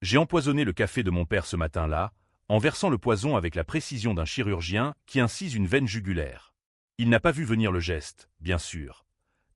J'ai empoisonné le café de mon père ce matin-là, en versant le poison avec la précision d'un chirurgien qui incise une veine jugulaire. Il n'a pas vu venir le geste, bien sûr.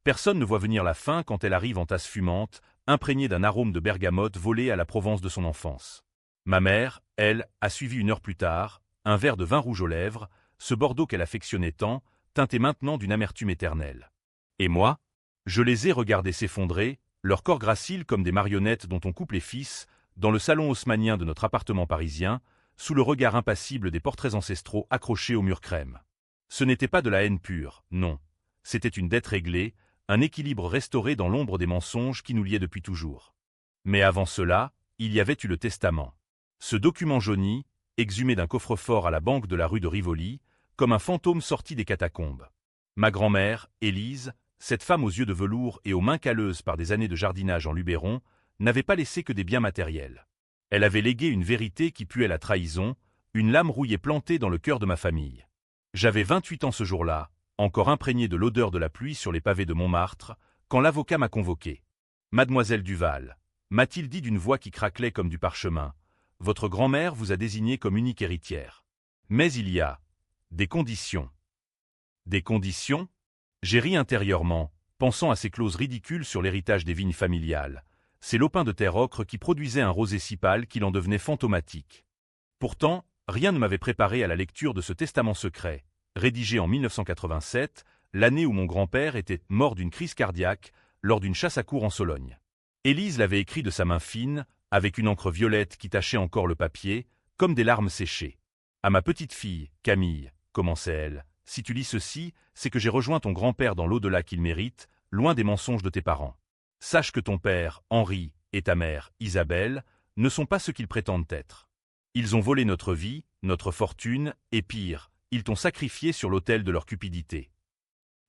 Personne ne voit venir la fin quand elle arrive en tasse fumante, imprégnée d'un arôme de bergamote volé à la Provence de son enfance. Ma mère, elle, a suivi 1 heure plus tard, un verre de vin rouge aux lèvres, ce Bordeaux qu'elle affectionnait tant, teinté maintenant d'une amertume éternelle. Et moi? Je les ai regardés s'effondrer, leur corps gracile comme des marionnettes dont on coupe les fils, dans le salon haussmannien de notre appartement parisien, sous le regard impassible des portraits ancestraux accrochés au mur crème. Ce n'était pas de la haine pure, non. C'était une dette réglée, un équilibre restauré dans l'ombre des mensonges qui nous liaient depuis toujours. Mais avant cela, il y avait eu le testament. Ce document jauni, exhumé d'un coffre-fort à la banque de la rue de Rivoli, comme un fantôme sorti des catacombes. Ma grand-mère, Élise, cette femme aux yeux de velours et aux mains calleuses par des années de jardinage en Luberon, n'avait pas laissé que des biens matériels. Elle avait légué une vérité qui puait la trahison, une lame rouillée plantée dans le cœur de ma famille. J'avais 28 ans ce jour-là, encore imprégné de l'odeur de la pluie sur les pavés de Montmartre, quand l'avocat m'a convoqué. « Mademoiselle Duval », m'a-t-il dit d'une voix qui craquelait comme du parchemin, « votre grand-mère vous a désignée comme unique héritière. Mais il y a des conditions. » Des conditions? J'ai ri intérieurement, pensant à ces clauses ridicules sur l'héritage des vignes familiales, ces lopins de terre ocre qui produisaient un rosé si pâle qu'il en devenait fantomatique. Pourtant, rien ne m'avait préparé à la lecture de ce testament secret, rédigé en 1987, l'année où mon grand-père était mort d'une crise cardiaque lors d'une chasse à courre en Sologne. Élise l'avait écrit de sa main fine, avec une encre violette qui tachait encore le papier, comme des larmes séchées. « À ma petite fille, Camille, commençait-elle, si tu lis ceci, c'est que j'ai rejoint ton grand-père dans l'au-delà qu'il mérite, loin des mensonges de tes parents. Sache que ton père, Henri, et ta mère, Isabelle, ne sont pas ce qu'ils prétendent être. Ils ont volé notre vie, notre fortune, et pire, ils t'ont sacrifié sur l'autel de leur cupidité. »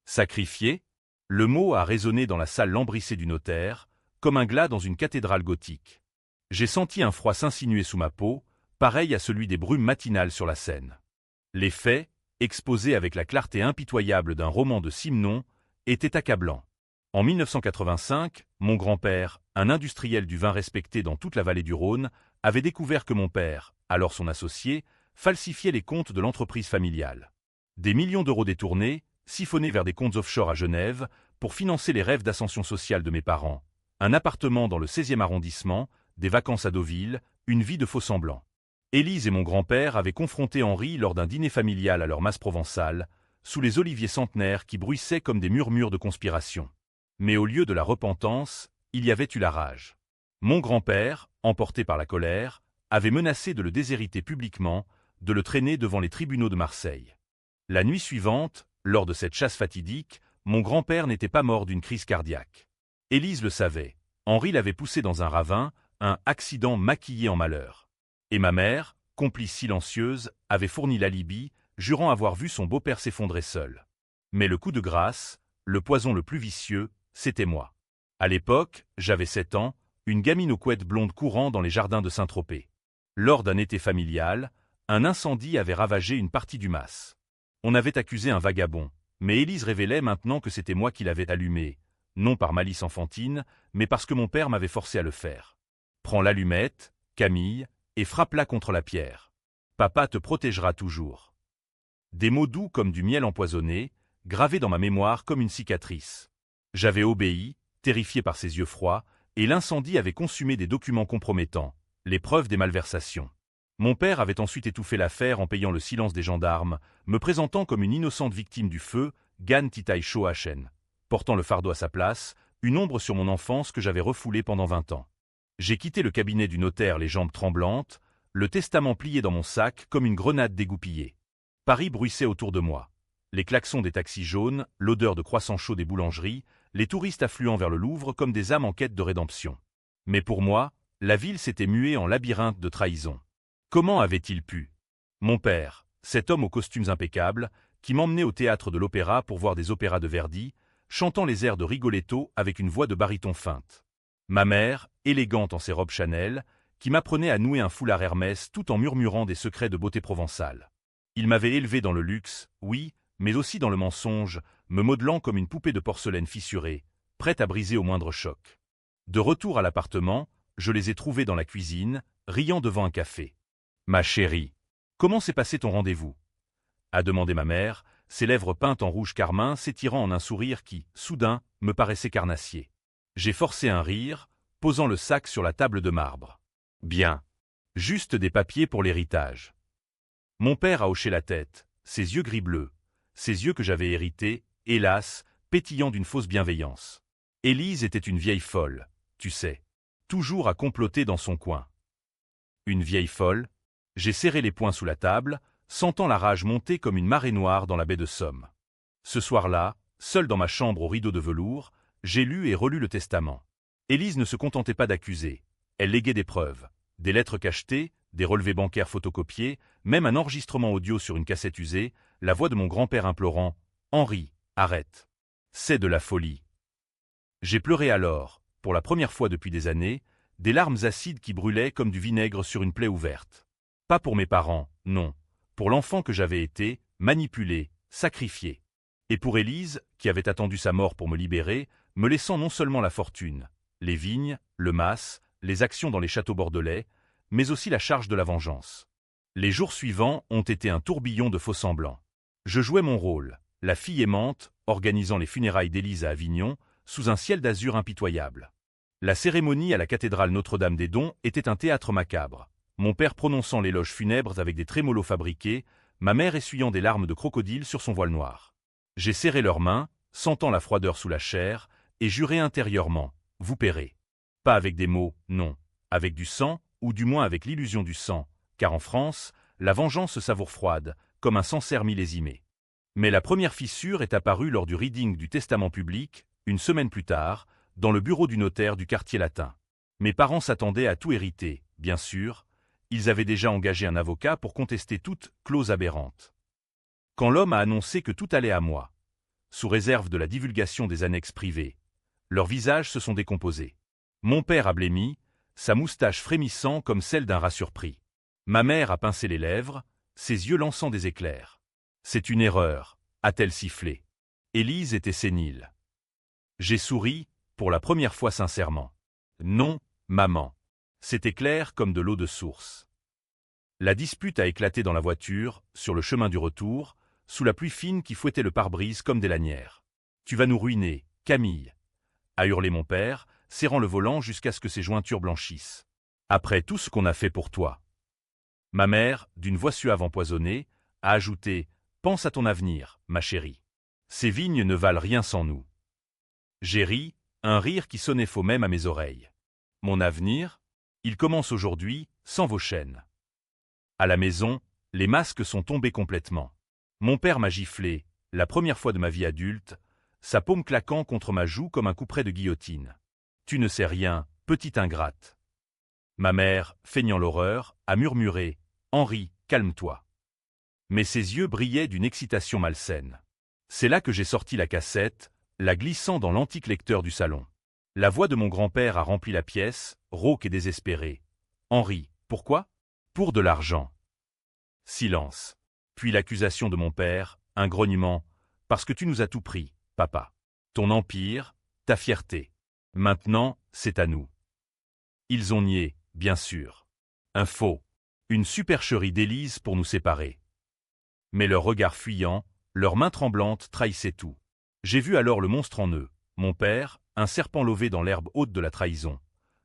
Sacrifié? Le mot a résonné dans la salle lambrissée du notaire, comme un glas dans une cathédrale gothique. J'ai senti un froid s'insinuer sous ma peau, pareil à celui des brumes matinales sur la Seine. Les faits, exposés avec la clarté impitoyable d'un roman de Simenon, étaient accablants. En 1985, mon grand-père, un industriel du vin respecté dans toute la vallée du Rhône, avait découvert que mon père, alors son associé, falsifiait les comptes de l'entreprise familiale. Des millions d'euros détournés, siphonnés vers des comptes offshore à Genève, pour financer les rêves d'ascension sociale de mes parents. Un appartement dans le 16e arrondissement, des vacances à Deauville, une vie de faux-semblants. Élise et mon grand-père avaient confronté Henri lors d'un dîner familial à leur masse provençale, sous les oliviers centenaires qui bruissaient comme des murmures de conspiration. Mais au lieu de la repentance, il y avait eu la rage. Mon grand-père, emporté par la colère, avait menacé de le déshériter publiquement, de le traîner devant les tribunaux de Marseille. La nuit suivante, lors de cette chasse fatidique, mon grand-père n'était pas mort d'une crise cardiaque. Élise le savait. Henri l'avait poussé dans un ravin, un accident maquillé en malheur. Et ma mère, complice silencieuse, avait fourni l'alibi, jurant avoir vu son beau-père s'effondrer seul. Mais le coup de grâce, le poison le plus vicieux, c'était moi. À l'époque, j'avais 7 ans, une gamine aux couettes blondes courant dans les jardins de Saint-Tropez. Lors d'un été familial, un incendie avait ravagé une partie du mas. On avait accusé un vagabond, mais Élise révélait maintenant que c'était moi qui l'avais allumé, non par malice enfantine, mais parce que mon père m'avait forcé à le faire. Prends l'allumette, Camille, et frappe-la contre la pierre. Papa te protégera toujours. Des mots doux comme du miel empoisonné, gravés dans ma mémoire comme une cicatrice. J'avais obéi, terrifié par ses yeux froids, et l'incendie avait consumé des documents compromettants, les preuves des malversations. Mon père avait ensuite étouffé l'affaire en payant le silence des gendarmes, me présentant comme une innocente victime du feu, Gan Titaï Shoachen, portant le fardeau à sa place, une ombre sur mon enfance que j'avais refoulée pendant 20 ans. J'ai quitté le cabinet du notaire les jambes tremblantes, le testament plié dans mon sac comme une grenade dégoupillée. Paris bruissait autour de moi. Les klaxons des taxis jaunes, l'odeur de croissants chauds des boulangeries, les touristes affluant vers le Louvre comme des âmes en quête de rédemption. Mais pour moi, la ville s'était muée en labyrinthe de trahison. Comment avait-il pu? Mon père, cet homme aux costumes impeccables, qui m'emmenait au théâtre de l'Opéra pour voir des opéras de Verdi, chantant les airs de Rigoletto avec une voix de baryton feinte. Ma mère, élégante en ses robes Chanel, qui m'apprenait à nouer un foulard Hermès tout en murmurant des secrets de beauté provençale. Il m'avait élevé dans le luxe, oui, mais aussi dans le mensonge, me modelant comme une poupée de porcelaine fissurée, prête à briser au moindre choc. De retour à l'appartement, je les ai trouvés dans la cuisine, riant devant un café. « Ma chérie, comment s'est passé ton rendez-vous » a demandé ma mère, ses lèvres peintes en rouge carmin s'étirant en un sourire qui, soudain, me paraissait carnassier. J'ai forcé un rire, posant le sac sur la table de marbre. « Bien. Juste des papiers pour l'héritage. » Mon père a hoché la tête, ses yeux gris-bleu, ces yeux que j'avais hérités, hélas, pétillant d'une fausse bienveillance. Élise était une vieille folle, tu sais, toujours à comploter dans son coin. Une vieille folle? J'ai serré les poings sous la table, sentant la rage monter comme une marée noire dans la baie de Somme. Ce soir-là, seul dans ma chambre aux rideaux de velours, j'ai lu et relu le testament. Élise ne se contentait pas d'accuser, elle léguait des preuves, des lettres cachetées, des relevés bancaires photocopiés, même un enregistrement audio sur une cassette usée, la voix de mon grand-père implorant « Henri, arrête. C'est de la folie. » J'ai pleuré alors, pour la première fois depuis des années, des larmes acides qui brûlaient comme du vinaigre sur une plaie ouverte. Pas pour mes parents, non, pour l'enfant que j'avais été, manipulé, sacrifié. Et pour Élise, qui avait attendu sa mort pour me libérer, me laissant non seulement la fortune, les vignes, le mas, les actions dans les châteaux bordelais, mais aussi la charge de la vengeance. Les jours suivants ont été un tourbillon de faux-semblants. Je jouais mon rôle, la fille aimante, organisant les funérailles d'Élise à Avignon, sous un ciel d'azur impitoyable. La cérémonie à la cathédrale Notre-Dame-des-Dons était un théâtre macabre, mon père prononçant l'éloge funèbre avec des trémolos fabriqués, ma mère essuyant des larmes de crocodile sur son voile noir. J'ai serré leurs mains, sentant la froideur sous la chair, et juré intérieurement, vous paierez. Pas avec des mots, non, avec du sang, ou du moins avec l'illusion du sang, car en France, la vengeance se savoure froide, comme un Sancerre millésimé. Mais la première fissure est apparue lors du reading du testament public, une semaine plus tard, dans le bureau du notaire du quartier latin. Mes parents s'attendaient à tout hériter, bien sûr, ils avaient déjà engagé un avocat pour contester toute clause aberrante. Quand l'homme a annoncé que tout allait à moi, sous réserve de la divulgation des annexes privées, leurs visages se sont décomposés. Mon père a blêmi, sa moustache frémissant comme celle d'un rat surpris. Ma mère a pincé les lèvres, ses yeux lançant des éclairs. C'est une erreur, a-t-elle sifflé. Élise était sénile. J'ai souri, pour la première fois sincèrement. Non, maman. C'était clair comme de l'eau de source. La dispute a éclaté dans la voiture, sur le chemin du retour, sous la pluie fine qui fouettait le pare-brise comme des lanières. « Tu vas nous ruiner, Camille !» a hurlé mon père, serrant le volant jusqu'à ce que ses jointures blanchissent. « Après tout ce qu'on a fait pour toi. » Ma mère, d'une voix suave empoisonnée, a ajouté « Pense à ton avenir, ma chérie. Ces vignes ne valent rien sans nous. » J'ai ri, un rire qui sonnait faux même à mes oreilles. Mon avenir, il commence aujourd'hui, sans vos chaînes. À la maison, les masques sont tombés complètement. Mon père m'a giflé, la première fois de ma vie adulte, sa paume claquant contre ma joue comme un couperet de guillotine. Tu ne sais rien, petite ingrate. Ma mère, feignant l'horreur, a murmuré « Henri, calme-toi ». Mais ses yeux brillaient d'une excitation malsaine. C'est là que j'ai sorti la cassette, la glissant dans l'antique lecteur du salon. La voix de mon grand-père a rempli la pièce, rauque et désespérée. « Henri, pourquoi ? » ?»« Pour de l'argent. » Silence. Puis l'accusation de mon père, un grognement. « Parce que tu nous as tout pris, papa. Ton empire, ta fierté. Maintenant, c'est à nous. » Ils ont nié, bien sûr. Un faux. Une supercherie d'Élise pour nous séparer. Mais leur regard fuyant, leurs mains tremblantes trahissaient tout. J'ai vu alors le monstre en eux. Mon père, un serpent lové dans l'herbe haute de la trahison.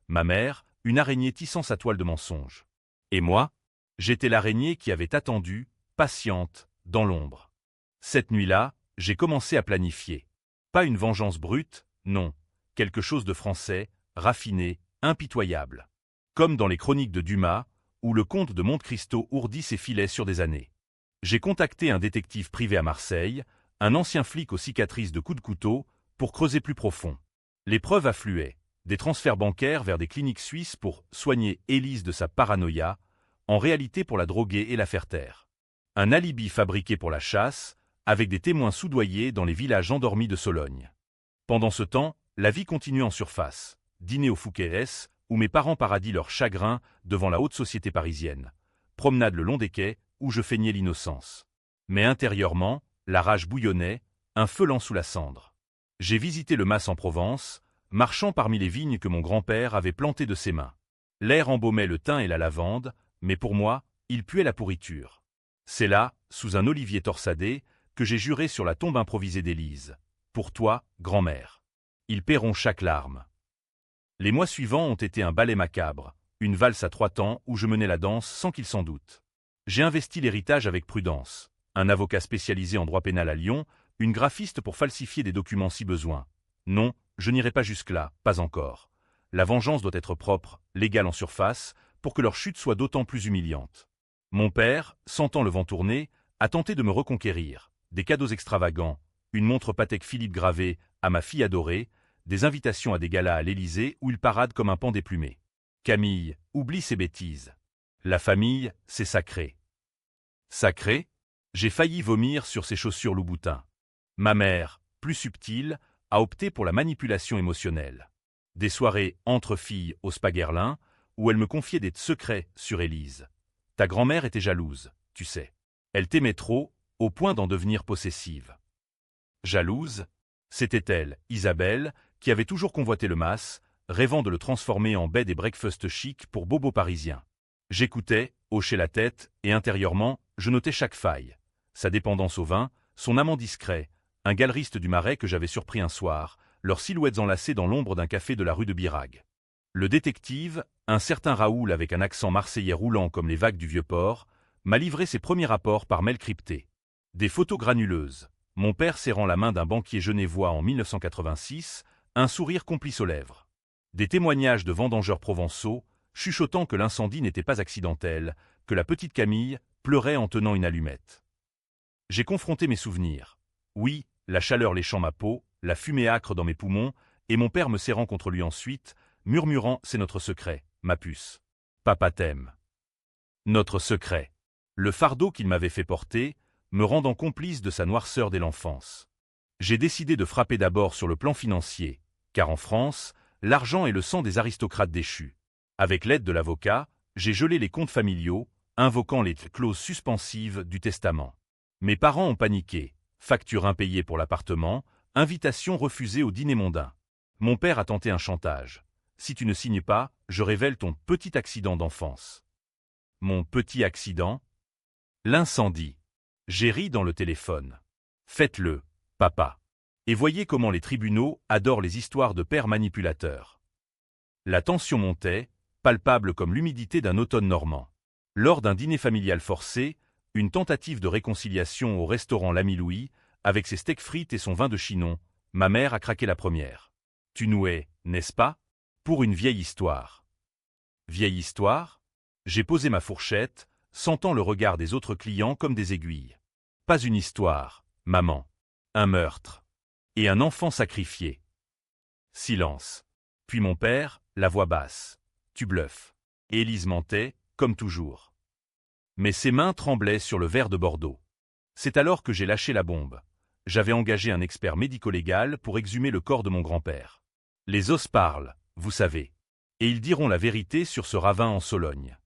Ma mère, une araignée tissant sa toile de mensonges. Et moi, j'étais l'araignée qui avait attendu, patiente, dans l'ombre. Cette nuit-là, j'ai commencé à planifier. Pas une vengeance brute, non, quelque chose de français, raffiné, impitoyable. Comme dans les chroniques de Dumas, où le comte de Monte Cristo ourdit ses filets sur des années. J'ai contacté un détective privé à Marseille, un ancien flic aux cicatrices de coups de couteau, pour creuser plus profond. Les preuves affluaient, des transferts bancaires vers des cliniques suisses pour soigner Élise de sa paranoïa, en réalité pour la droguer et la faire taire. Un alibi fabriqué pour la chasse, avec des témoins soudoyés dans les villages endormis de Sologne. Pendant ce temps, la vie continuait en surface. Dîner au Fouquet's, où mes parents paradient leur chagrin devant la haute société parisienne. Promenade le long des quais, où je feignais l'innocence. Mais intérieurement, la rage bouillonnait, un feu lent sous la cendre. J'ai visité le mas en Provence, marchant parmi les vignes que mon grand-père avait plantées de ses mains. L'air embaumait le thym et la lavande, mais pour moi, il puait la pourriture. C'est là, sous un olivier torsadé, que j'ai juré sur la tombe improvisée d'Élise. Pour toi, grand-mère. Ils paieront chaque larme. Les mois suivants ont été un ballet macabre, une valse à 3 temps où je menais la danse sans qu'ils s'en doutent. J'ai investi l'héritage avec prudence. Un avocat spécialisé en droit pénal à Lyon, une graphiste pour falsifier des documents si besoin. Non, je n'irai pas jusque-là, pas encore. La vengeance doit être propre, légale en surface, pour que leur chute soit d'autant plus humiliante. Mon père, sentant le vent tourner, a tenté de me reconquérir. Des cadeaux extravagants, une montre Patek Philippe gravée à ma fille adorée, des invitations à des galas à l'Élysée où il parade comme un pan déplumé. Camille, oublie ces bêtises. La famille, c'est sacré. Sacré? J'ai failli vomir sur ses chaussures Louboutin. Ma mère, plus subtile, a opté pour la manipulation émotionnelle. Des soirées entre filles au Spaguerlin, où elle me confiait des secrets sur Élise. Ta grand-mère était jalouse, tu sais. Elle t'aimait trop, au point d'en devenir possessive. Jalouse? C'était elle, Isabelle, qui avait toujours convoité le mas, rêvant de le transformer en bed et breakfast chic pour bobo parisien. J'écoutais, hochais la tête, et intérieurement, je notais chaque faille. Sa dépendance au vin, son amant discret, un galeriste du Marais que j'avais surpris un soir, leurs silhouettes enlacées dans l'ombre d'un café de la rue de Birague. Le détective, un certain Raoul avec un accent marseillais roulant comme les vagues du Vieux-Port, m'a livré ses premiers rapports par mail crypté. Des photos granuleuses, mon père serrant la main d'un banquier genevois en 1986, un sourire complice aux lèvres. Des témoignages de vendangeurs provençaux, chuchotant que l'incendie n'était pas accidentel, que la petite Camille pleurait en tenant une allumette. J'ai confronté mes souvenirs. Oui, la chaleur léchant ma peau, la fumée âcre dans mes poumons, et mon père me serrant contre lui ensuite, murmurant « c'est notre secret, ma puce. Papa t'aime. » Notre secret. Le fardeau qu'il m'avait fait porter, me rendant complice de sa noirceur dès l'enfance. J'ai décidé de frapper d'abord sur le plan financier, car en France, l'argent est le sang des aristocrates déchus. Avec l'aide de l'avocat, j'ai gelé les comptes familiaux, invoquant les clauses suspensives du testament. Mes parents ont paniqué, facture impayée pour l'appartement, invitation refusée au dîner mondain. Mon père a tenté un chantage. Si tu ne signes pas, je révèle ton petit accident d'enfance. Mon petit accident? L'incendie. J'ai ri dans le téléphone. Faites-le, papa. Et voyez comment les tribunaux adorent les histoires de pères manipulateurs. La tension montait, palpable comme l'humidité d'un automne normand. Lors d'un dîner familial forcé, une tentative de réconciliation au restaurant L'Ami Louis, avec ses steaks frites et son vin de Chinon, ma mère a craqué la première. Tu nouais, n'est-ce pas? Pour une vieille histoire. Vieille histoire? J'ai posé ma fourchette, sentant le regard des autres clients comme des aiguilles. Pas une histoire, maman. Un meurtre. Et un enfant sacrifié. Silence. Puis mon père, la voix basse. Tu bluffes. Élise mentait, comme toujours. Mais ses mains tremblaient sur le verre de Bordeaux. C'est alors que j'ai lâché la bombe. J'avais engagé un expert médico-légal pour exhumer le corps de mon grand-père. Les os parlent, vous savez. Et ils diront la vérité sur ce ravin en Sologne.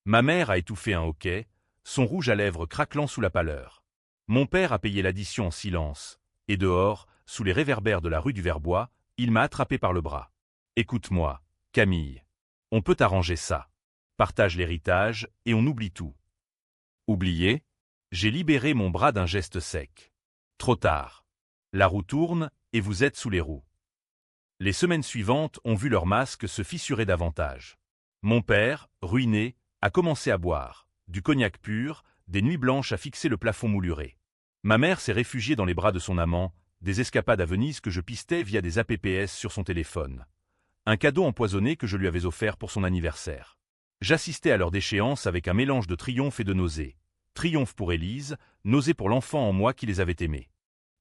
Ma mère a étouffé un hoquet, son rouge à lèvres craquelant sous la pâleur. Mon père a payé l'addition en silence, et dehors, sous les réverbères de la rue du Verbois, il m'a attrapé par le bras. Écoute-moi, Camille. On peut arranger ça. Partage l'héritage, et on oublie tout. Oublier? J'ai libéré mon bras d'un geste sec. Trop tard. La roue tourne, et vous êtes sous les roues. Les semaines suivantes ont vu leur masque se fissurer davantage. Mon père, ruiné, a commencé à boire, du cognac pur, des nuits blanches à fixer le plafond mouluré. Ma mère s'est réfugiée dans les bras de son amant, des escapades à Venise que je pistais via des APPS sur son téléphone. Un cadeau empoisonné que je lui avais offert pour son anniversaire. J'assistais à leur déchéance avec un mélange de triomphe et de nausée. Triomphe pour Élise, nausée pour l'enfant en moi qui les avait aimés.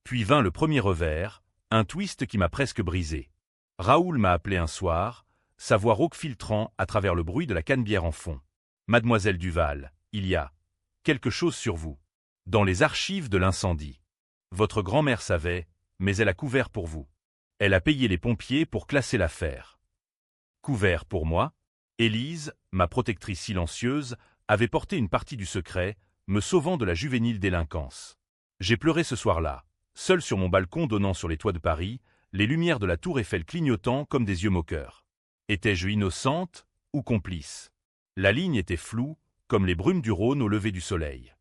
Puis vint le premier revers, un twist qui m'a presque brisé. Raoul m'a appelé un soir, sa voix rauque filtrant à travers le bruit de la canebière en fond. Mademoiselle Duval, il y a quelque chose sur vous. Dans les archives de l'incendie. Votre grand-mère savait, mais elle a couvert pour vous. Elle a payé les pompiers pour classer l'affaire. Couvert pour moi? Élise, ma protectrice silencieuse, avait porté une partie du secret, me sauvant de la juvénile délinquance. J'ai pleuré ce soir-là, seul sur mon balcon donnant sur les toits de Paris, les lumières de la tour Eiffel clignotant comme des yeux moqueurs. Étais-je innocente ou complice. La ligne était floue, comme les brumes du Rhône au lever du soleil.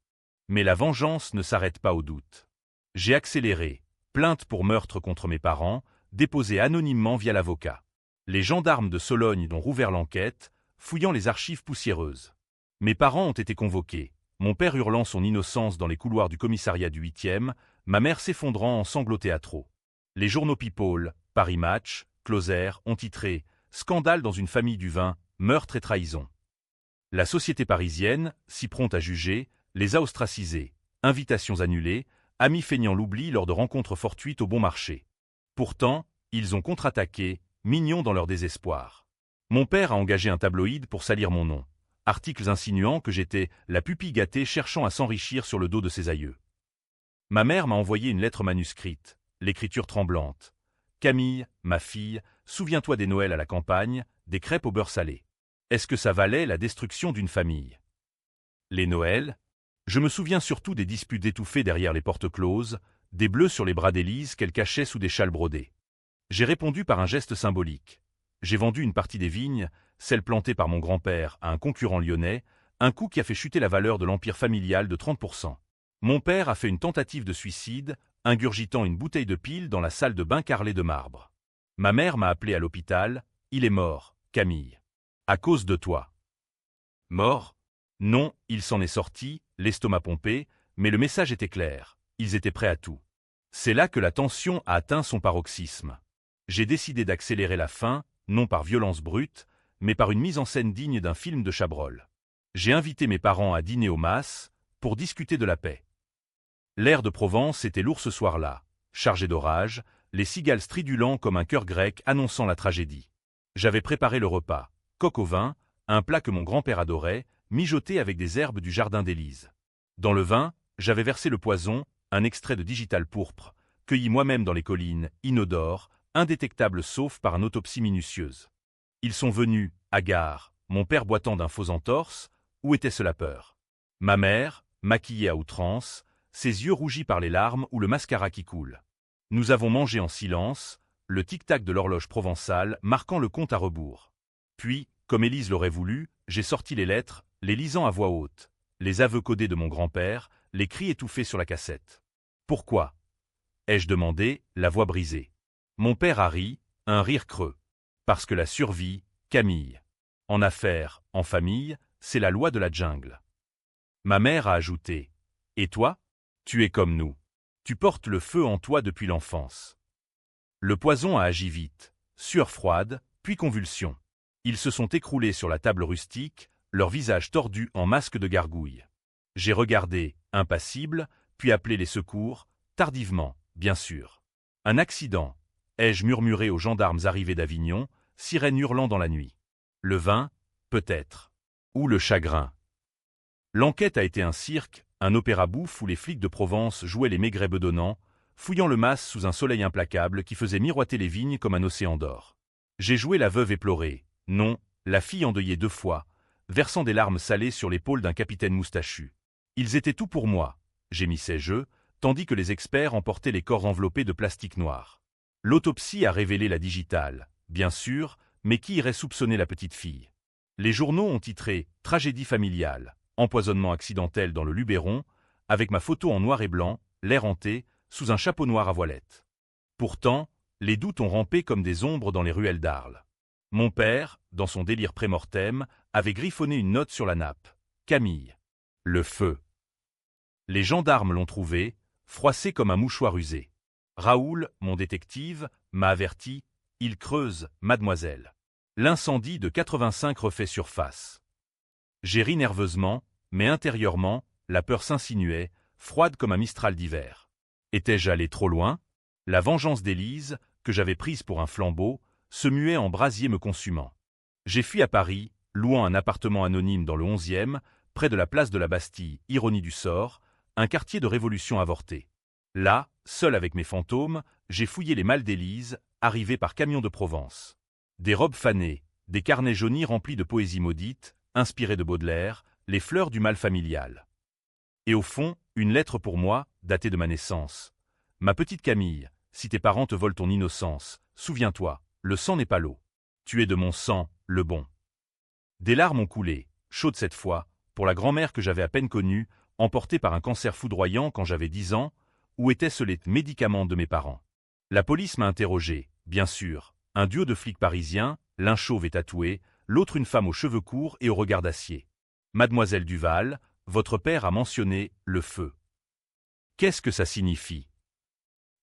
Mais la vengeance ne s'arrête pas au doute. J'ai accéléré, plainte pour meurtre contre mes parents, déposée anonymement via l'avocat. Les gendarmes de Sologne ont rouvert l'enquête, fouillant les archives poussiéreuses. Mes parents ont été convoqués, mon père hurlant son innocence dans les couloirs du commissariat du 8e, ma mère s'effondrant en sanglots théâtraux. Les journaux People, Paris Match, Closer ont titré « Scandale dans une famille du vin, meurtre et trahison ». La société parisienne, si prompte à juger, les a ostracisés, invitations annulées, amis feignant l'oubli lors de rencontres fortuites au bon marché. Pourtant, ils ont contre-attaqué, mignons dans leur désespoir. Mon père a engagé un tabloïd pour salir mon nom. Articles insinuant que j'étais la pupille gâtée cherchant à s'enrichir sur le dos de ses aïeux. Ma mère m'a envoyé une lettre manuscrite, l'écriture tremblante. « Camille, ma fille, souviens-toi des Noëls à la campagne, des crêpes au beurre salé. Est-ce que ça valait la destruction d'une famille ?» Les Noëls? Je me souviens surtout des disputes étouffées derrière les portes closes, des bleus sur les bras d'Élise qu'elle cachait sous des châles brodés. J'ai répondu par un geste symbolique. J'ai vendu une partie des vignes, celle plantée par mon grand-père, à un concurrent lyonnais, un coup qui a fait chuter la valeur de l'empire familial de 30%. Mon père a fait une tentative de suicide, ingurgitant une bouteille de pile dans la salle de bain carrelée de marbre. Ma mère m'a appelé à l'hôpital. « Il est mort, Camille. À cause de toi. » Mort? Non, il s'en est sorti, l'estomac pompé, mais le message était clair. Ils étaient prêts à tout. C'est là que la tension a atteint son paroxysme. J'ai décidé d'accélérer la fin, non par violence brute, mais par une mise en scène digne d'un film de Chabrol. J'ai invité mes parents à dîner au Mas, pour discuter de la paix. L'air de Provence était lourd ce soir-là, chargé d'orage, les cigales stridulants comme un chœur grec annonçant la tragédie. J'avais préparé le repas, coq au vin, un plat que mon grand-père adorait, mijoté avec des herbes du jardin d'Élise. Dans le vin, j'avais versé le poison, un extrait de digital pourpre, cueilli moi-même dans les collines, inodore, indétectable sauf par une autopsie minutieuse. Ils sont venus, hagards, mon père boitant d'un faux entorse, où était-ce la peur? Ma mère, maquillée à outrance, ses yeux rougis par les larmes ou le mascara qui coule. Nous avons mangé en silence, le tic-tac de l'horloge provençale marquant le compte à rebours. Puis, comme Élise l'aurait voulu, j'ai sorti les lettres, les lisant à voix haute, les aveux codés de mon grand-père, les cris étouffés sur la cassette. Pourquoi? Ai-je demandé, la voix brisée. Mon père a ri, un rire creux. Parce que la survie, Camille. En affaires, en famille, c'est la loi de la jungle. Ma mère a ajouté. Et toi? Tu es comme nous. Tu portes le feu en toi depuis l'enfance. Le poison a agi vite, sueur froide, puis convulsion. Ils se sont écroulés sur la table rustique, leurs visages tordus en masque de gargouille. J'ai regardé, impassible, puis appelé les secours, tardivement, bien sûr. Un accident, ai-je murmuré aux gendarmes arrivés d'Avignon, sirène hurlant dans la nuit. Le vin, peut-être. Ou le chagrin. L'enquête a été un cirque, un opéra bouffe où les flics de Provence jouaient les maigrets bedonnants, fouillant le mas sous un soleil implacable qui faisait miroiter les vignes comme un océan d'or. J'ai joué la veuve éplorée, non, la fille endeuillée 2 fois, versant des larmes salées sur l'épaule d'un capitaine moustachu. Ils étaient tout pour moi, gémissais-je, tandis que les experts emportaient les corps enveloppés de plastique noir. L'autopsie a révélé la digitale, bien sûr, mais qui irait soupçonner la petite fille? Les journaux ont titré « Tragédie familiale », empoisonnement accidentel dans le Luberon, avec ma photo en noir et blanc, l'air hanté, sous un chapeau noir à voilette. Pourtant, les doutes ont rampé comme des ombres dans les ruelles d'Arles. Mon père, dans son délire pré-mortem, avait griffonné une note sur la nappe. Camille. Le feu. Les gendarmes l'ont trouvé, froissé comme un mouchoir usé. Raoul, mon détective, m'a averti, il creuse, mademoiselle. L'incendie de 85 refait surface. J'ai ri nerveusement, mais intérieurement, la peur s'insinuait, froide comme un mistral d'hiver. Étais-je allé trop loin? La vengeance d'Élise, que j'avais prise pour un flambeau, se muait en brasier me consumant. J'ai fui à Paris, louant un appartement anonyme dans le 11e, près de la place de la Bastille, ironie du sort, un quartier de révolution avortée. Là, seul avec mes fantômes, j'ai fouillé les malles d'Élise, arrivées par camion de Provence. Des robes fanées, des carnets jaunis remplis de poésie maudite, inspirée de Baudelaire, les fleurs du mal familial. Et au fond, une lettre pour moi, datée de ma naissance. Ma petite Camille, si tes parents te volent ton innocence, souviens-toi, le sang n'est pas l'eau. Tu es de mon sang, le bon. Des larmes ont coulé, chaudes cette fois, pour la grand-mère que j'avais à peine connue, emportée par un cancer foudroyant quand j'avais 10 ans, où étaient-ce les médicaments de mes parents? La police m'a interrogé, bien sûr, un duo de flics parisiens, l'un chauve et tatoué, l'autre une femme aux cheveux courts et au regard d'acier. Mademoiselle Duval, votre père a mentionné le feu. Qu'est-ce que ça signifie?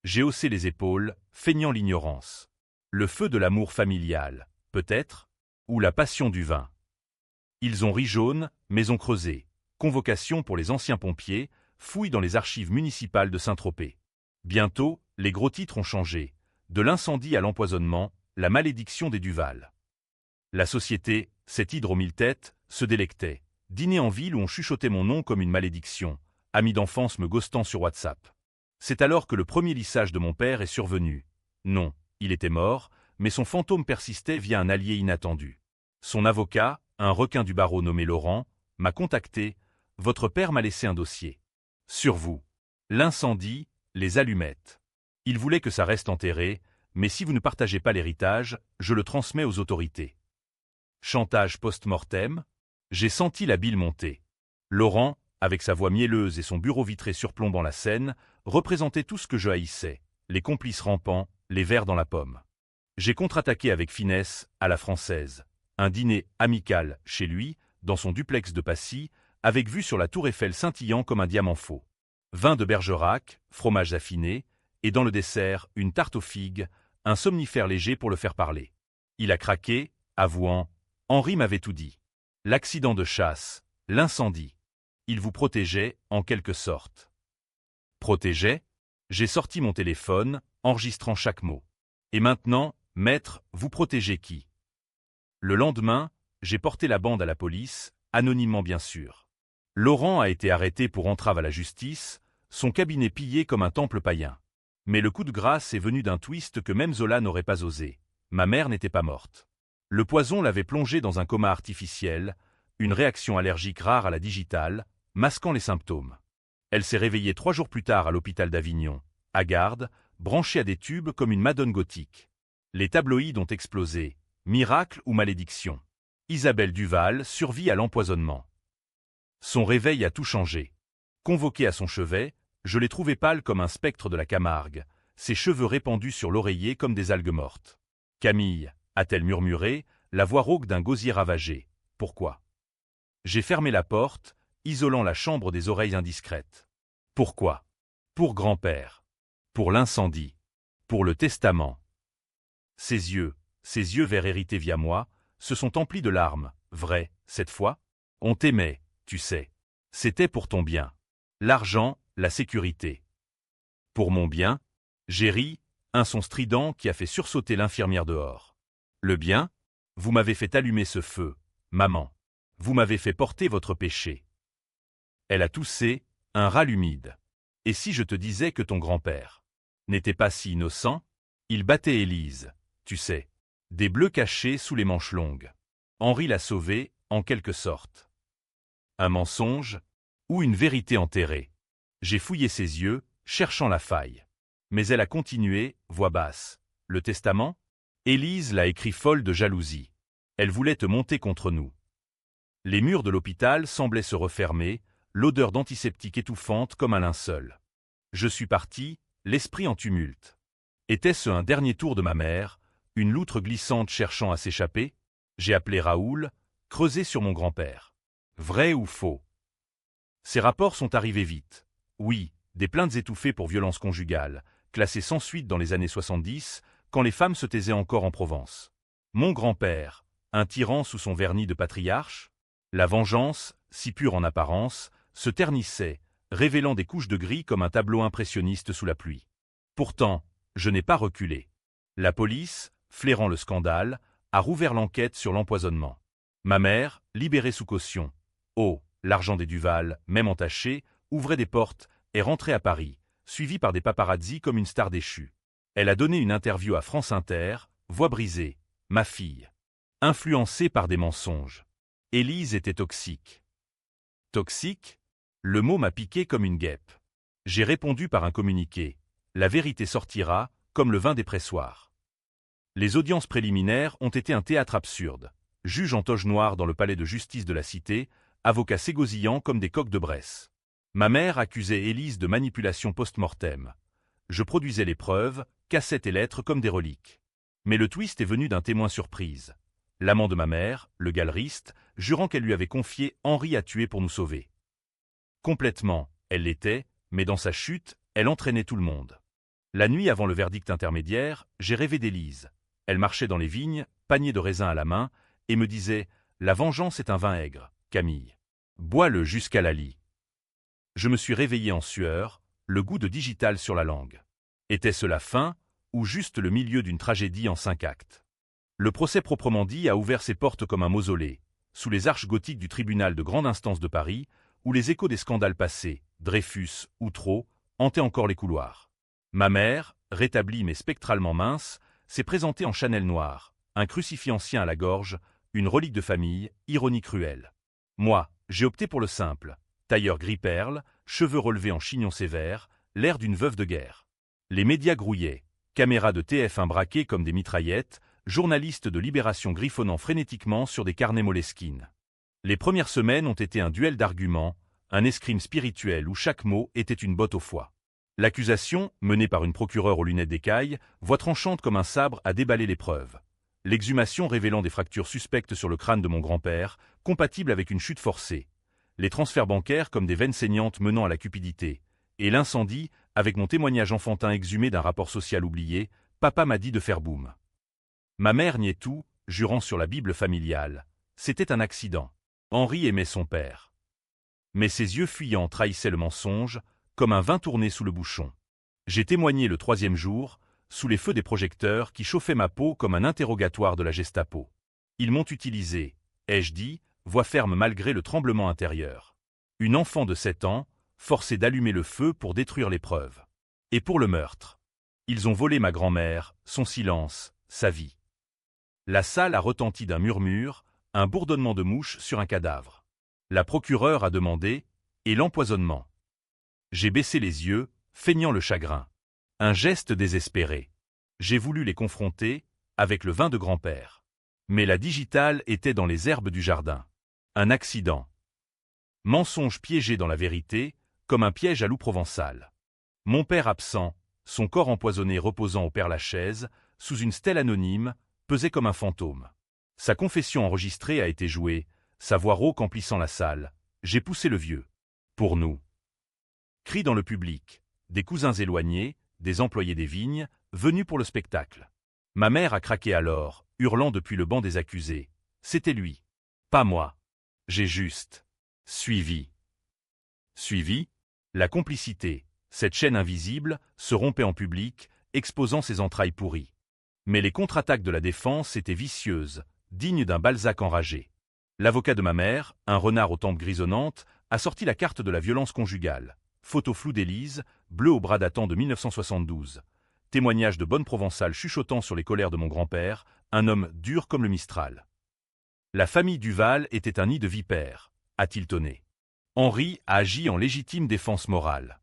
J'ai haussé les épaules, feignant l'ignorance. Le feu de l'amour familial, peut-être, ou la passion du vin. Ils ont ri jaune, mais ont creusé. Convocation pour les anciens pompiers, fouille dans les archives municipales de Saint-Tropez. Bientôt, les gros titres ont changé. De l'incendie à l'empoisonnement, la malédiction des Duval. La société, cette hydre aux 1000 têtes, se délectait. Dîner en ville où on chuchotait mon nom comme une malédiction. Amis d'enfance me ghostant sur WhatsApp. C'est alors que le premier lissage de mon père est survenu. Non, il était mort, mais son fantôme persistait via un allié inattendu. Son avocat, un requin du barreau nommé Laurent, m'a contacté. Votre père m'a laissé un dossier. Sur vous. L'incendie, les allumettes. Il voulait que ça reste enterré, mais si vous ne partagez pas l'héritage, je le transmets aux autorités. Chantage post-mortem. J'ai senti la bile monter. Laurent, avec sa voix mielleuse et son bureau vitré surplombant la scène, représentait tout ce que je haïssais, les complices rampants, les vers dans la pomme. J'ai contre-attaqué avec finesse, à la française. Un dîner amical, chez lui, dans son duplex de Passy, avec vue sur la tour Eiffel scintillant comme un diamant faux. Vin de Bergerac, fromages affinés, et dans le dessert, une tarte aux figues, un somnifère léger pour le faire parler. Il a craqué, avouant « Henri m'avait tout dit. L'accident de chasse, l'incendie. Il vous protégeait, en quelque sorte. » Protégeait? J'ai sorti mon téléphone, enregistrant chaque mot. Et maintenant, maître, vous protégez qui? Le lendemain, j'ai porté la bande à la police, anonymement bien sûr. Laurent a été arrêté pour entrave à la justice, son cabinet pillé comme un temple païen. Mais le coup de grâce est venu d'un twist que même Zola n'aurait pas osé. Ma mère n'était pas morte. Le poison l'avait plongée dans un coma artificiel, une réaction allergique rare à la digitale, masquant les symptômes. Elle s'est réveillée 3 jours plus tard à l'hôpital d'Avignon, à garde, branchée à des tubes comme une madone gothique. Les tabloïds ont explosé. Miracle ou malédiction? Isabelle Duval survit à l'empoisonnement. Son réveil a tout changé. Convoqué à son chevet, je l'ai trouvé pâle comme un spectre de la Camargue, ses cheveux répandus sur l'oreiller comme des algues mortes. Camille, a-t-elle murmuré, la voix rauque d'un gosier ravagé. Pourquoi? J'ai fermé la porte, isolant la chambre des oreilles indiscrètes. Pourquoi? Pour grand-père. Pour l'incendie. Pour le testament. Ses yeux verts hérités via moi, se sont emplis de larmes, vrai, cette fois? On t'aimait, tu sais. C'était pour ton bien. L'argent, la sécurité. Pour mon bien? J'ai ri, un son strident qui a fait sursauter l'infirmière dehors. Le bien? Vous m'avez fait allumer ce feu, maman. Vous m'avez fait porter votre péché. Elle a toussé, un râle humide. Et si je te disais que ton grand-père n'était pas si innocent? Il battait Élise, tu sais. Des bleus cachés sous les manches longues. Henri l'a sauvée, en quelque sorte. Un mensonge? Ou une vérité enterrée? J'ai fouillé ses yeux, cherchant la faille. Mais elle a continué, voix basse. Le testament? Élise l'a écrit folle de jalousie. Elle voulait te monter contre nous. Les murs de l'hôpital semblaient se refermer, l'odeur d'antiseptique étouffante comme un linceul. Je suis parti, l'esprit en tumulte. Était-ce un dernier tour de ma mère, une loutre glissante cherchant à s'échapper? J'ai appelé Raoul, creusé sur mon grand-père. Vrai ou faux? Ces rapports sont arrivés vite. Oui, des plaintes étouffées pour violence conjugale, classées sans suite dans les années 70, quand les femmes se taisaient encore en Provence. Mon grand-père, un tyran sous son vernis de patriarche? La vengeance, si pure en apparence, se ternissait, révélant des couches de gris comme un tableau impressionniste sous la pluie. Pourtant, je n'ai pas reculé. La police, flairant le scandale, a rouvert l'enquête sur l'empoisonnement. Ma mère, libérée sous caution. Oh, l'argent des Duval, même entaché, ouvrait des portes, est rentrée à Paris, suivie par des paparazzis comme une star déchue. Elle a donné une interview à France Inter, voix brisée. Ma fille. Influencée par des mensonges. Élise était toxique. Toxique? Le mot m'a piqué comme une guêpe. J'ai répondu par un communiqué. La vérité sortira, comme le vin des pressoirs. Les audiences préliminaires ont été un théâtre absurde. juge en toge noire dans le palais de justice de la cité, avocats ségosillants comme des coqs de Bresse. Ma mère accusait Élise de manipulation post-mortem. Je produisais les preuves, cassettes et lettres comme des reliques. Mais le twist est venu d'un témoin surprise. L'amant de ma mère, le galeriste, jurant qu'elle lui avait confié Henri à tuer pour nous sauver. Complètement, elle l'était, mais dans sa chute, elle entraînait tout le monde. La nuit avant le verdict intermédiaire, j'ai rêvé d'Élise. Elle marchait dans les vignes, panier de raisins à la main, et me disait « La vengeance est un vin aigre, Camille. Bois-le jusqu'à la lie. » Je me suis réveillé en sueur, le goût de digital sur la langue. Était-ce la fin, ou juste le milieu d'une tragédie en 5 actes? Le procès proprement dit a ouvert ses portes comme un mausolée, sous les arches gothiques du tribunal de grande instance de Paris, où les échos des scandales passés, Dreyfus, Outreau, hantaient encore les couloirs. Ma mère, rétablie mais spectralement mince, s'est présentée en Chanel noir, un crucifix ancien à la gorge, une relique de famille, ironie cruelle. Moi, j'ai opté pour le simple, tailleur gris-perle, cheveux relevés en chignon sévère, l'air d'une veuve de guerre. Les médias grouillaient, caméras de TF1 braquées comme des mitraillettes, journalistes de Libération griffonnant frénétiquement sur des carnets Moleskine. Les premières semaines ont été un duel d'arguments, un escrime spirituel où chaque mot était une botte au foie. L'accusation, menée par une procureure aux lunettes d'écaille, voix tranchante comme un sabre a déballé les preuves. L'exhumation révélant des fractures suspectes sur le crâne de mon grand-père, compatibles avec une chute forcée. Les transferts bancaires comme des veines saignantes menant à la cupidité. Et l'incendie, avec mon témoignage enfantin exhumé d'un rapport social oublié, papa m'a dit de faire boum. Ma mère niait tout, jurant sur la Bible familiale. C'était un accident. Henri aimait son père. Mais ses yeux fuyants trahissaient le mensonge, comme un vin tourné sous le bouchon. J'ai témoigné le 3e jour, sous les feux des projecteurs qui chauffaient ma peau comme un interrogatoire de la Gestapo. Ils m'ont utilisé, ai-je dit, voix ferme malgré le tremblement intérieur. Une enfant de 7 ans, forcée d'allumer le feu pour détruire les preuves. Et pour le meurtre. Ils ont volé ma grand-mère, son silence, sa vie. La salle a retenti d'un murmure, un bourdonnement de mouches sur un cadavre. La procureure a demandé « Et l'empoisonnement ?» J'ai baissé les yeux, feignant le chagrin. Un geste désespéré. J'ai voulu les confronter, avec le vin de grand-père. Mais la digitale était dans les herbes du jardin. Un accident. Mensonge piégé dans la vérité, comme un piège à loup provençal. Mon père absent, son corps empoisonné reposant au Père-Lachaise, sous une stèle anonyme, pesait comme un fantôme. Sa confession enregistrée a été jouée, sa voix rauque emplissant la salle. J'ai poussé le vieux. Pour nous. Cris dans le public. Des cousins éloignés, des employés des vignes, venus pour le spectacle. Ma mère a craqué alors, hurlant depuis le banc des accusés. C'était lui. Pas moi. J'ai juste suivi. Suivi? La complicité, cette chaîne invisible, se rompait en public, exposant ses entrailles pourries. Mais les contre-attaques de la défense étaient vicieuses, dignes d'un Balzac enragé. L'avocat de ma mère, un renard aux tempes grisonnantes, a sorti la carte de la violence conjugale. Photo floue d'Élise, bleu au bras datant de 1972. Témoignage de bonne provençale chuchotant sur les colères de mon grand-père, un homme dur comme le Mistral. La famille Duval était un nid de vipères, a-t-il tonné. Henri a agi en légitime défense morale.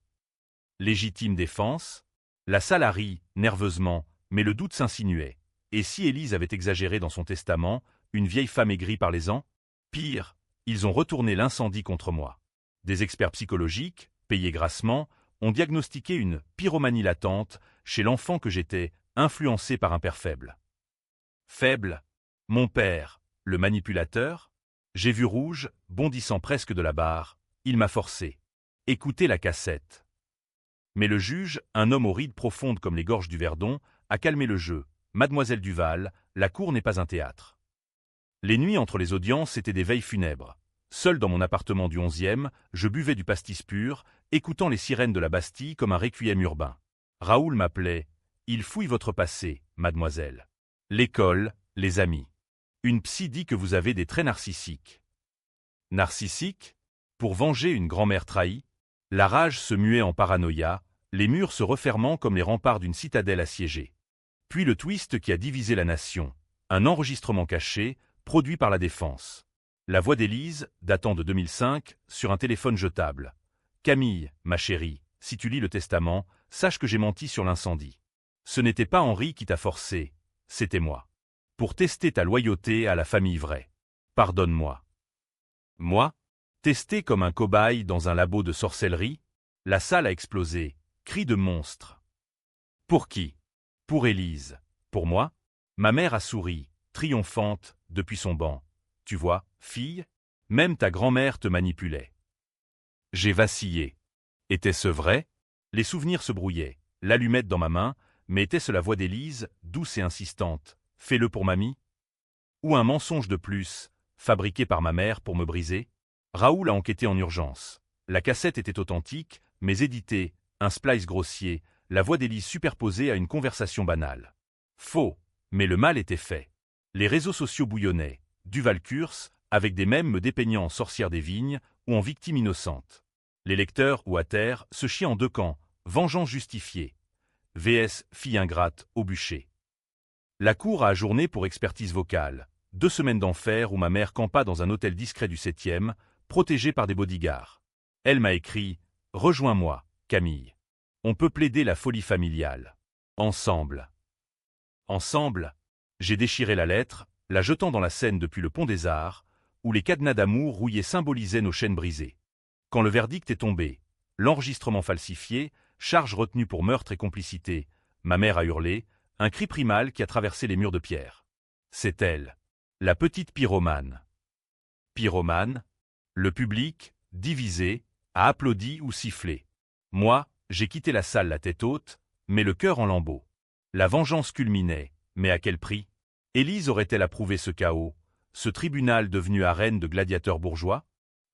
Légitime défense? La salle a ri, nerveusement, mais le doute s'insinuait. Et si Élise avait exagéré dans son testament, une vieille femme aigrie par les ans? Pire, ils ont retourné l'incendie contre moi. Des experts psychologiques, payés grassement, ont diagnostiqué une pyromanie latente chez l'enfant que j'étais, influencé par un père faible. Faible? Mon père, le manipulateur? J'ai vu rouge, bondissant presque de la barre, il m'a forcé. Écoutez la cassette. Mais le juge, un homme aux rides profondes comme les gorges du Verdon, a calmé le jeu. Mademoiselle Duval, la cour n'est pas un théâtre. Les nuits entre les audiences étaient des veilles funèbres. Seul dans mon appartement du 11e, je buvais du pastis pur, écoutant les sirènes de la Bastille comme un requiem urbain. Raoul m'appelait. Il fouille votre passé, mademoiselle. L'école, les amis. Une psy dit que vous avez des traits narcissiques. Narcissiques? Pour venger une grand-mère trahie? La rage se muait en paranoïa, les murs se refermant comme les remparts d'une citadelle assiégée. Puis le twist qui a divisé la nation. Un enregistrement caché, produit par la défense. La voix d'Élise, datant de 2005, sur un téléphone jetable. Camille, ma chérie, si tu lis le testament, sache que j'ai menti sur l'incendie. Ce n'était pas Henri qui t'a forcé, c'était moi. pour tester ta loyauté à la famille vraie. Pardonne-moi. Moi, testé comme un cobaye dans un labo de sorcellerie, la salle a explosé, cri de monstre. Pour qui? Pour Élise. Pour moi? Ma mère a souri, triomphante, depuis son banc. Tu vois, fille, même ta grand-mère te manipulait. J'ai vacillé. Était-ce vrai? Les souvenirs se brouillaient, l'allumette dans ma main, mais était-ce la voix d'Élise, douce et insistante? Fais-le pour mamie? Ou un mensonge de plus, fabriqué par ma mère pour me briser? Raoul a enquêté en urgence. La cassette était authentique, mais éditée, un splice grossier, la voix d'Élise superposée à une conversation banale. Faux, mais le mal était fait. Les réseaux sociaux bouillonnaient, Duval Curse, avec des mèmes me dépeignant en sorcière des vignes ou en victime innocente. Les lecteurs, ou à terre, se chiaient en deux camps, vengeance justifiée. VS, fille ingrate, au bûcher. La cour a ajourné pour expertise vocale. 2 semaines d'enfer où ma mère campa dans un hôtel discret du 7e, protégée par des bodyguards. Elle m'a écrit « Rejoins-moi, Camille. On peut plaider la folie familiale. Ensemble. » Ensemble, j'ai déchiré la lettre, la jetant dans la Seine depuis le pont des Arts, où les cadenas d'amour rouillés symbolisaient nos chaînes brisées. Quand le verdict est tombé, l'enregistrement falsifié, charge retenue pour meurtre et complicité, ma mère a hurlé, un cri primal qui a traversé les murs de pierre. C'est elle, la petite pyromane. Pyromane, le public, divisé, a applaudi ou sifflé. Moi, j'ai quitté la salle la tête haute, mais le cœur en lambeaux. La vengeance culminait, mais à quel prix? Élise aurait-elle approuvé ce chaos, ce tribunal devenu arène de gladiateurs bourgeois?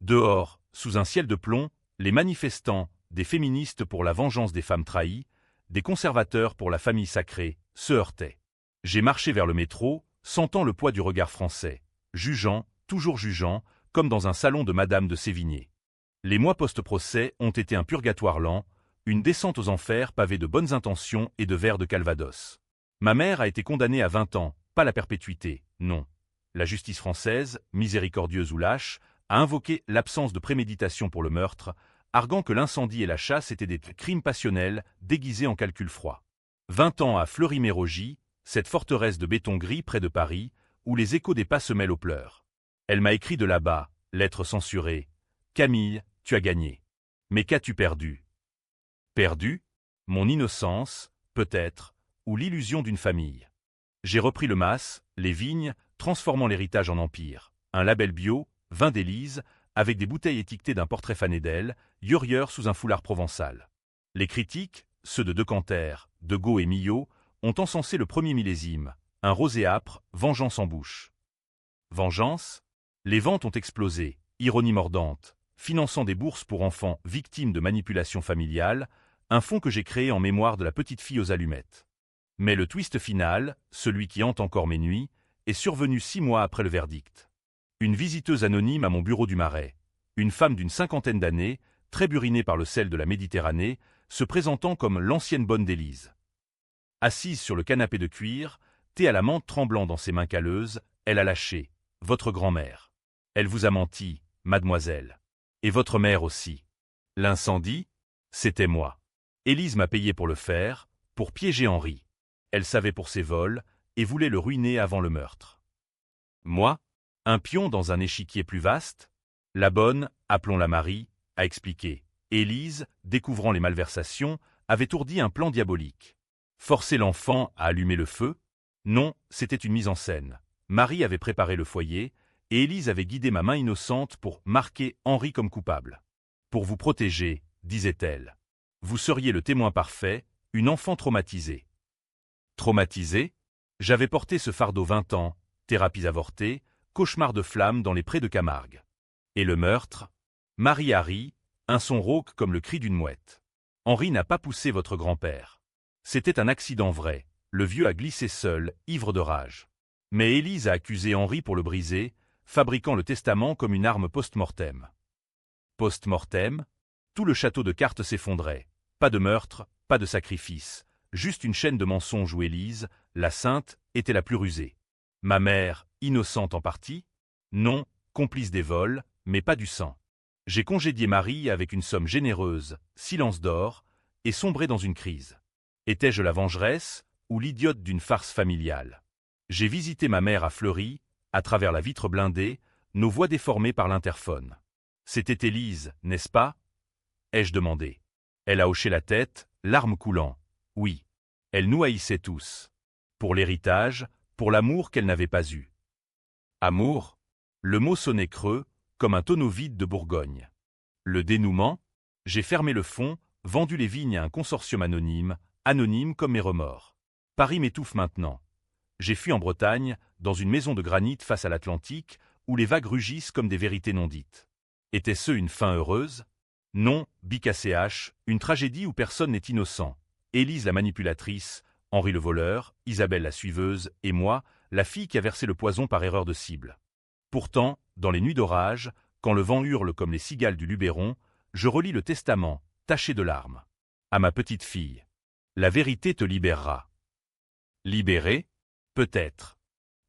Dehors, sous un ciel de plomb, les manifestants, des féministes pour la vengeance des femmes trahies, des conservateurs pour la famille sacrée, se heurtaient. J'ai marché vers le métro, sentant le poids du regard français, jugeant, toujours jugeant, comme dans un salon de Madame de Sévigné. Les mois post-procès ont été un purgatoire lent, une descente aux enfers pavée de bonnes intentions et de verres de Calvados. Ma mère a été condamnée à 20 ans, pas la perpétuité, non. La justice française, miséricordieuse ou lâche, a invoqué l'absence de préméditation pour le meurtre, arguant que l'incendie et la chasse étaient des crimes passionnels déguisés en calcul froid. 20 ans à Fleury-Mérogis, cette forteresse de béton gris près de Paris, où les échos des pas se mêlent aux pleurs. Elle m'a écrit de là-bas, lettre censurée. « Camille, tu as gagné. Mais qu'as-tu perdu? » Perdu? Mon innocence, peut-être, ou l'illusion d'une famille. J'ai repris le mas, les vignes, transformant l'héritage en empire. Un label bio, vin d'Élise, avec des bouteilles étiquetées d'un portrait fané d'elle, yorieur sous un foulard provençal. Les critiques, ceux de Decanter, de Gau et Millot, ont encensé le premier millésime, un rosé âpre, vengeance en bouche. Vengeance? Les ventes ont explosé, ironie mordante, finançant des bourses pour enfants victimes de manipulations familiales, un fonds que j'ai créé en mémoire de la petite fille aux allumettes. Mais le twist final, celui qui hante encore mes nuits, est survenu 6 mois après le verdict. Une visiteuse anonyme à mon bureau du Marais, une femme d'une 50aine d'années, très burinée par le sel de la Méditerranée, se présentant comme l'ancienne bonne d'Élise. Assise sur le canapé de cuir, thé à la menthe tremblant dans ses mains calleuses, elle a lâché « Votre grand-mère. Elle vous a menti, mademoiselle. Et votre mère aussi. L'incendie? C'était moi. Élise m'a payé pour le faire, pour piéger Henri. Elle savait pour ses vols, et voulait le ruiner avant le meurtre. Moi? Un pion dans un échiquier plus vaste? La bonne, appelons-la Marie, a expliqué. Élise, découvrant les malversations, avait ourdi un plan diabolique. Forcer l'enfant à allumer le feu? Non, c'était une mise en scène. Marie avait préparé le foyer, et Élise avait guidé ma main innocente pour marquer Henri comme coupable. Pour vous protéger, disait-elle. Vous seriez le témoin parfait, une enfant traumatisée. Traumatisée? J'avais porté ce fardeau 20 ans, thérapies avortées, cauchemar de flammes dans les prés de Camargue. Et le meurtre? Marie a ri, un son rauque comme le cri d'une mouette. Henri n'a pas poussé votre grand-père. C'était un accident vrai, le vieux a glissé seul, ivre de rage. Mais Élise a accusé Henri pour le briser, fabriquant le testament comme une arme post-mortem. Post-mortem? Tout le château de cartes s'effondrait. Pas de meurtre, pas de sacrifice, juste une chaîne de mensonges où Élise, la sainte, était la plus rusée. Ma mère, innocente en partie? Non, complice des vols, mais pas du sang. J'ai congédié Marie avec une somme généreuse, silence d'or, et sombré dans une crise. Étais-je la vengeresse ou l'idiote d'une farce familiale? J'ai visité ma mère à Fleury, à travers la vitre blindée, nos voix déformées par l'interphone. C'était Élise, n'est-ce pas? Ai-je demandé. Elle a hoché la tête, larmes coulant. Oui. Elle nous haïssait tous. Pour l'héritage, pour l'amour qu'elle n'avait pas eu. Amour? Le mot sonnait creux, comme un tonneau vide de Bourgogne. Le dénouement? J'ai fermé le fond, vendu les vignes à un consortium anonyme, anonyme comme mes remords. Paris m'étouffe maintenant. J'ai fui en Bretagne, dans une maison de granit face à l'Atlantique, où les vagues rugissent comme des vérités non dites. Était-ce une fin heureuse? Non, BKCH, une tragédie où personne n'est innocent. Élise la manipulatrice, Henri le voleur, Isabelle la suiveuse, et moi, la fille qui a versé le poison par erreur de cible. Pourtant, dans les nuits d'orage, quand le vent hurle comme les cigales du Luberon, je relis le testament, taché de larmes. À ma petite fille. La vérité te libérera. Libérée? Peut-être.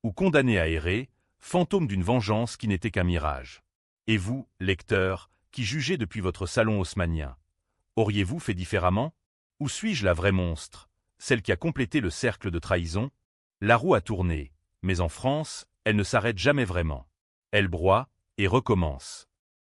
Ou condamné à errer, fantôme d'une vengeance qui n'était qu'un mirage. Et vous, lecteur, qui jugez depuis votre salon haussmannien, auriez-vous fait différemment? Ou suis-je la vraie monstre, celle qui a complété le cercle de trahison? La roue a tourné, mais en France, elle ne s'arrête jamais vraiment. Elle broie et recommence.